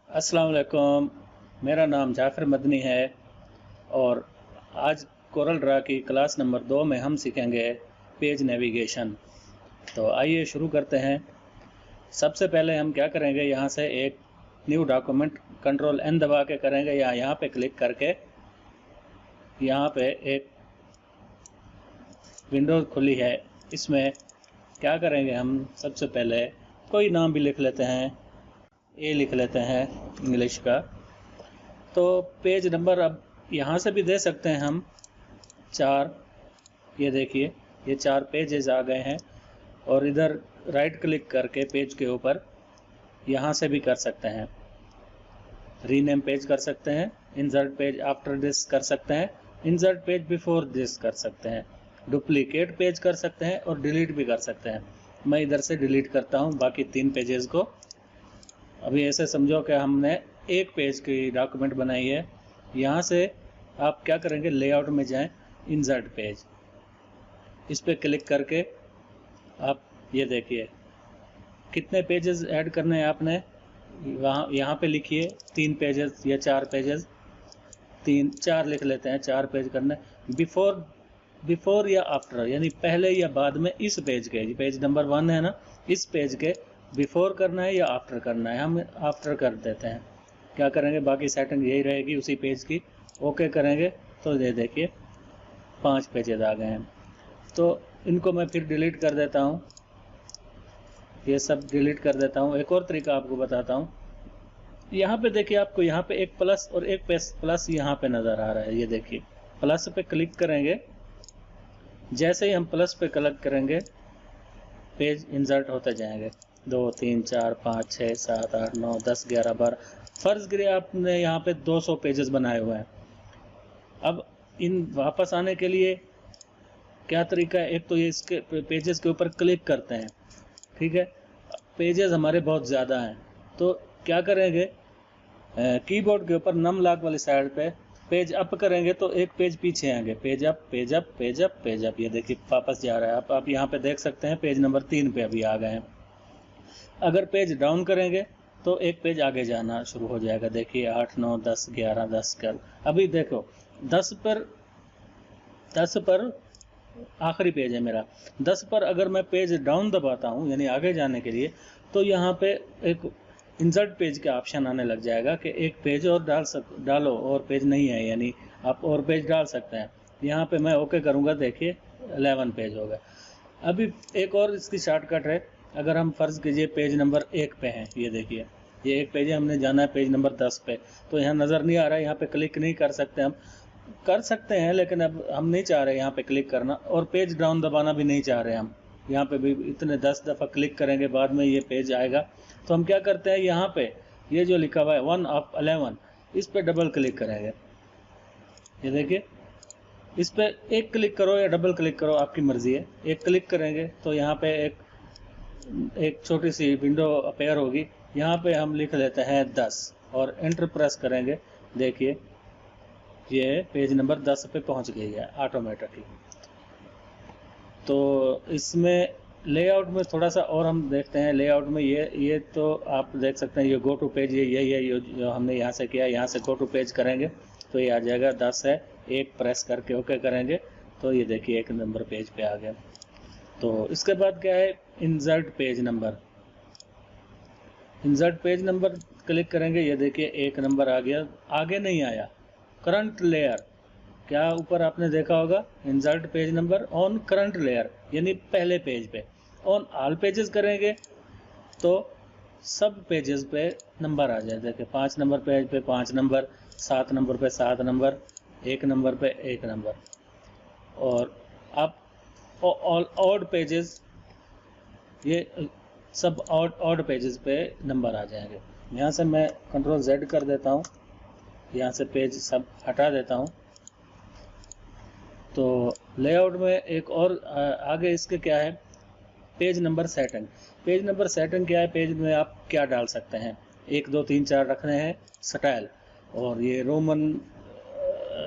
अस्सलाम वालेकुम। मेरा नाम जाफ़र मदनी है और आज कोरल ड्रा की क्लास नंबर 2 में हम सीखेंगे पेज नेविगेशन। तो आइए शुरू करते हैं। सबसे पहले हम क्या करेंगे, यहाँ से एक न्यू डॉक्यूमेंट कंट्रोल एन दबा के करेंगे या यहाँ पे क्लिक करके यहाँ पे एक विंडो खुली है। इसमें क्या करेंगे, हम सबसे पहले कोई नाम भी लिख लेते हैं, ए लिख लेते हैं इंग्लिश का। तो पेज नंबर अब यहाँ से भी दे सकते हैं हम 4। ये देखिए, ये 4 पेजेस आ गए हैं। और इधर राइट क्लिक करके पेज के ऊपर यहाँ से भी कर सकते हैं, रीनेम पेज कर सकते हैं, इंसर्ट पेज आफ्टर दिस कर सकते हैं, इंसर्ट पेज बिफोर दिस कर सकते हैं, डुप्लीकेट पेज कर सकते हैं और डिलीट भी कर सकते हैं। मैं इधर से डिलीट करता हूँ बाकी 3 पेजेस को। अभी ऐसे समझो कि हमने एक पेज की डॉक्यूमेंट बनाई है। यहाँ से आप क्या करेंगे, लेआउट में जाएं, इंसर्ट पेज, इस पर क्लिक करके आप ये देखिए कितने पेजेस ऐड करने हैं आपने। यहाँ पे लिखिए 3 पेजेस या 4 पेजेस, 4 लिख लेते हैं, 4 पेज करने। बिफोर या आफ्टर, यानी पहले या बाद में इस पेज के, पेज नंबर 1 है ना, इस पेज के बिफोर करना है या आफ्टर करना है। हम आफ्टर कर देते हैं। क्या करेंगे, बाकी सेटिंग यही रहेगी उसी पेज की। ओके करेंगे तो ये देखिए 5 पेजेस आ गए हैं। तो इनको मैं फिर डिलीट कर देता हूँ, ये सब डिलीट कर देता हूँ। एक और तरीका आपको बताता हूँ। यहाँ पे देखिए, आपको यहाँ पे एक प्लस और एक प्लस यहाँ पे नज़र आ रहा है। ये देखिए, प्लस पे क्लिक करेंगे, जैसे ही हम प्लस पे क्लिक करेंगे पेज इंसर्ट होते जाएंगे। 2 3 4 5 6 7 8 9 10 11 12। फर्ज करिए आपने यहाँ पे 200 पेजेस बनाए हुए हैं। अब इन वापस आने के लिए क्या तरीका है, एक तो ये इसके पेजेस के ऊपर क्लिक करते हैं, ठीक है। पेजेस हमारे बहुत ज़्यादा हैं तो क्या करेंगे, कीबोर्ड के ऊपर नम लॉक वाली साइड पे पेज अप करेंगे तो एक पेज पीछे आएंगे, page up page up page up page up. ये देखिए वापस जा रहा है। आप यहाँ पे देख सकते हैं पेज नंबर 3 पे अभी आ गए हैं। अगर पेज डाउन करेंगे तो एक पेज आगे जाना शुरू हो जाएगा। देखिए 8 9 10 11 10 कर, अभी देखो 10 पर आखिरी पेज है मेरा। 10 पर अगर मैं पेज डाउन दबाता हूँ यानी आगे जाने के लिए, तो यहाँ पे एक इंसर्ट पेज का ऑप्शन आने लग जाएगा कि एक पेज और डालो, और पेज नहीं है यानी आप और पेज डाल सकते हैं। यहाँ पे मैं ओके करूँगा, देखिए 11 पेज हो गए। अभी एक और इसकी शॉर्टकट है। अगर हम फर्ज कीजिए पेज नंबर 1 पे हैं, ये देखिए ये एक पेज है, हमने जाना है पेज नंबर 10 पे, तो यहाँ नज़र नहीं आ रहा है, यहाँ पे क्लिक नहीं कर सकते। हम कर सकते हैं लेकिन अब हम नहीं चाह रहे यहाँ पे क्लिक करना, और पेज डाउन दबाना भी नहीं चाह रहे हम। यहाँ पे भी इतने 10 दफ़ा क्लिक करेंगे बाद में ये पेज आएगा। तो हम क्या करते हैं, यहाँ पे ये जो लिखा हुआ है 1 of 11, इस पे डबल क्लिक करेंगे। ये देखिए, इस पे एक क्लिक करो या डबल क्लिक करो, आपकी मर्जी है। एक क्लिक करेंगे तो यहाँ पे एक छोटी सी विंडो अपेयर होगी। यहाँ पे हम लिख लेते हैं 10 और एंटर प्रेस करेंगे। देखिए ये पेज नंबर 10 पे पहुँच गई है ऑटोमेटिकली। तो इसमें लेआउट में थोड़ा सा और हम देखते हैं। लेआउट में ये तो आप देख सकते हैं, ये गो टू पेज, ये जो हमने यहाँ से किया, यहाँ से गो टू पेज करेंगे तो ये आ जाएगा 10 है। एक प्रेस करके ओके करेंगे तो ये देखिए 1 नंबर पेज पे आ गया। तो इसके बाद क्या है, insert page number. Insert page number click करेंगे, ये देखिए 1 नंबर आ गया। आगे नहीं आया, करंट लेयर, क्या ऊपर आपने देखा होगा, insert page number on current layer, यानी पहले पेज पे। ऑन ऑल पेजेस करेंगे तो सब पेजेस पे नंबर आ जाए। देखिए 5 नंबर पेज पे 5 नंबर, 7 नंबर पे 7 नंबर, 1 नंबर पे 1 नंबर। और आप ऑड पेजेस, ये सब ऑड पेजेस पे नंबर आ जाएंगे। यहाँ से मैं कंट्रोल Z कर देता हूँ, यहाँ से पेज सब हटा देता हूँ। तो लेआउट में एक और आगे इसके क्या है, page number setting. Page number setting क्या है, पेज में आप क्या डाल सकते हैं, 1 2 3 4 रखने हैं स्टाइल, और ये रोमन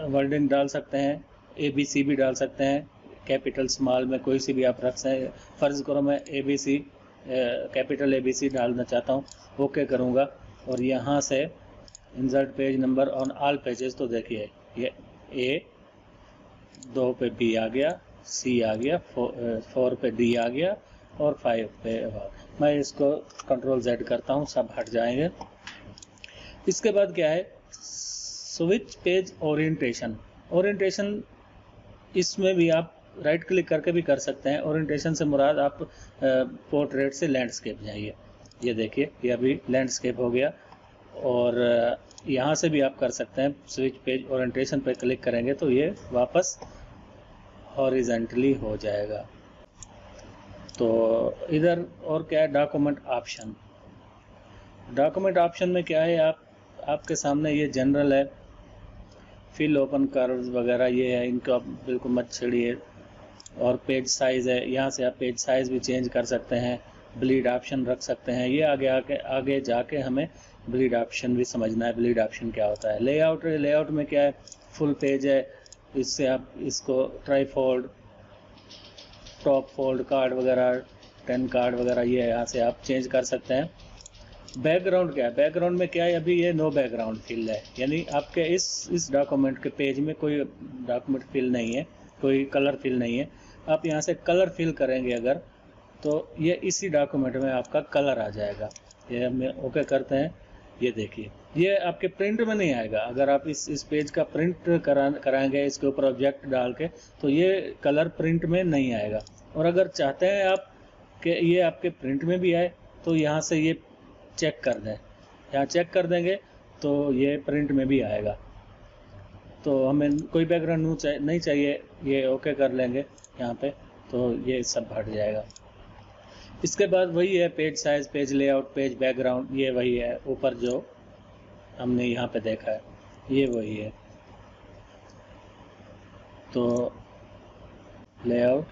वर्डिंग डाल सकते हैं, ABC भी डाल सकते हैं, कैपिटल स्मॉल में कोई सी भी आप रख सकते हैं। फ़र्ज़ करो मैं ABC कैपिटल ABC डालना चाहता हूँ, ओके करूँगा और यहाँ से insert page number on all pages, तो देखिए ये ए 2 पे बी आ गया, सी आ गया, 4 पे डी आ गया और 5 पे मैं इसको कंट्रोल Z करता हूँ, सब हट जाएंगे। इसके बाद क्या है, स्विच पेज ओरिएंटेशन। ओरिएंटेशन इसमें भी आप राइट क्लिक करके भी कर सकते हैं। ओरिएंटेशन से मुराद आप पोर्ट्रेट से लैंडस्केप जाइए। ये देखिए ये अभी लैंडस्केप हो गया, और यहाँ से भी आप कर सकते हैं। स्विच पेज ओरिएंटेशन पे क्लिक करेंगे तो ये वापस हॉरिजॉन्टली हो जाएगा। तो इधर और क्या है, डॉक्यूमेंट ऑप्शन। डॉक्यूमेंट ऑप्शन में क्या है, आपके सामने ये जनरल है, फिल ओपन कर्व्स वगैरह ये है, इनको आप बिल्कुल मत छेड़िए। और पेज साइज़ है, यहाँ से आप पेज साइज़ भी चेंज कर सकते हैं, ब्लीड ऑप्शन रख सकते हैं। ये आगे जाके हमें ब्लीड ऑप्शन भी समझना है, ब्लीड ऑप्शन क्या होता है। लेआउट में क्या है, फुल पेज है, इससे आप इसको ट्राईफोल्ड, टॉप फोल्ड, कार्ड वगैरह, 10 कार्ड वगैरह ये यहाँ से आप चेंज कर सकते हैं। बैकग्राउंड क्या है, बैकग्राउंड में क्या है, अभी ये नो बैकग्राउंड फिल है, यानी आपके इस डॉक्यूमेंट के पेज में कोई डॉक्यूमेंट फिल नहीं है, कोई कलर फिल नहीं है। आप यहाँ से कलर फिल करेंगे अगर, तो ये इसी डॉक्यूमेंट में आपका कलर आ जाएगा। ये हम ओके करते हैं, ये देखिए ये आपके प्रिंट में नहीं आएगा। अगर आप इस पेज का प्रिंट कराएंगे इसके ऊपर ऑब्जेक्ट डाल के, तो ये कलर प्रिंट में नहीं आएगा। और अगर चाहते हैं आप कि ये आपके प्रिंट में भी आए, तो यहाँ से ये चेक कर दें, यहाँ चेक कर देंगे तो ये प्रिंट में भी आएगा। तो हमें कोई बैकग्राउंड नहीं चाहिए, ये ओके कर लेंगे यहाँ पे, तो ये सब हट जाएगा। इसके बाद वही है, page size, page layout, page background, ये वही है ऊपर जो हमने यहाँ पे देखा है, ये वही है। तो लेआउट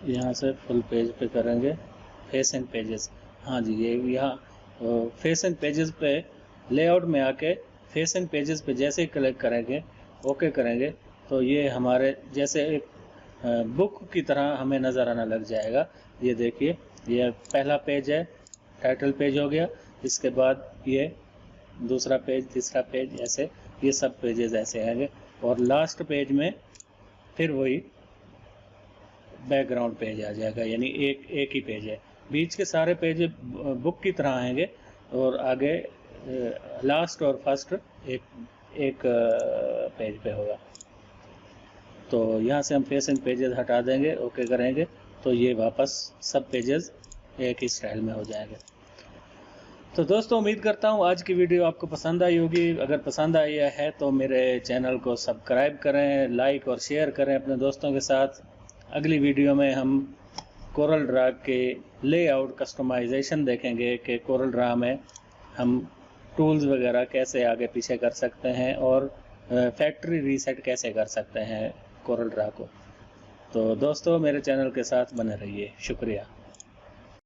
यहाँ से फुल पेज पे करेंगे, फेसिंग पेजेस, हाँ जी ये यहाँ फेसिंग पेजेस पे लेआउट में आके फेसिंग पेजेस पे जैसे ही क्लिक करेंगे, ओके करेंगे, तो ये हमारे जैसे एक बुक की तरह हमें नज़र आने लग जाएगा। ये देखिए ये पहला पेज है, टाइटल पेज हो गया, इसके बाद ये दूसरा पेज, तीसरा पेज, ऐसे ये सब पेजेस ऐसे आएंगे। और लास्ट पेज में फिर वही बैकग्राउंड पेज आ जाएगा, यानी एक ही पेज है। बीच के सारे पेज बुक की तरह आएंगे, और आगे लास्ट और फर्स्ट एक पेज पे होगा। तो यहाँ से हम फेसिंग पेजेस हटा देंगे, ओके करेंगे, तो ये वापस सब पेजेस एक ही स्टाइल में हो जाएंगे। तो दोस्तों उम्मीद करता हूँ आज की वीडियो आपको पसंद आई होगी। अगर पसंद आई है तो मेरे चैनल को सब्सक्राइब करें, लाइक और शेयर करें अपने दोस्तों के साथ। अगली वीडियो में हम कोरल ड्रा के लेआउट कस्टमाइजेशन देखेंगे कि कोरल ड्रा में हम टूल्स वगैरह कैसे आगे पीछे कर सकते हैं, और फैक्ट्री रीसेट कैसे कर सकते हैं कोरल ड्रा को। तो दोस्तों मेरे चैनल के साथ बने रहिए, शुक्रिया।